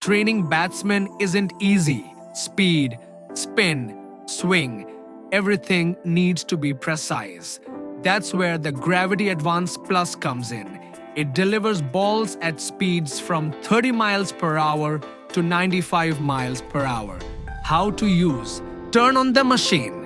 Training batsmen isn't easy. Speed, spin, swing, everything needs to be precise. That's where the Gravity Advance Plus comes in. It delivers balls at speeds from 30 miles per hour to 95 miles per hour. How to use? Turn on the machine.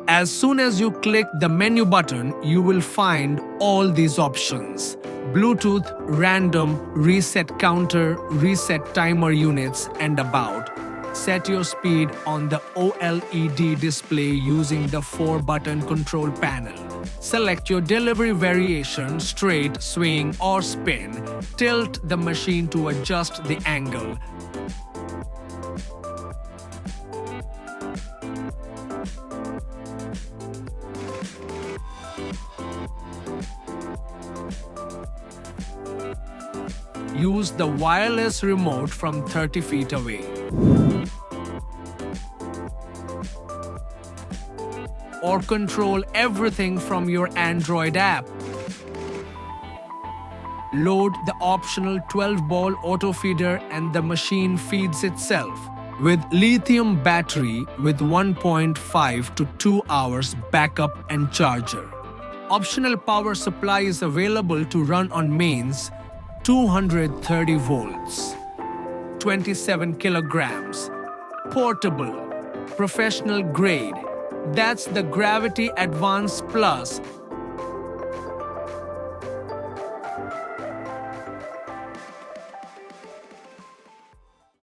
As soon as you click the menu button, you will find all these options: Bluetooth, random, reset counter, reset timer units, and about. Set your speed on the OLED display using the 4-button control panel. Select your delivery variation, straight, swing, or spin. Tilt the machine to adjust the angle. Use the wireless remote from 30 feet away. Or control everything from your Android app. Load the optional 12-ball auto feeder and the machine feeds itself. With lithium battery with 1.5 to 2 hours backup and charger. Optional power supply is available to run on mains, 230 volts, 27 kilograms, portable, professional grade. That's the Gravity Advance Plus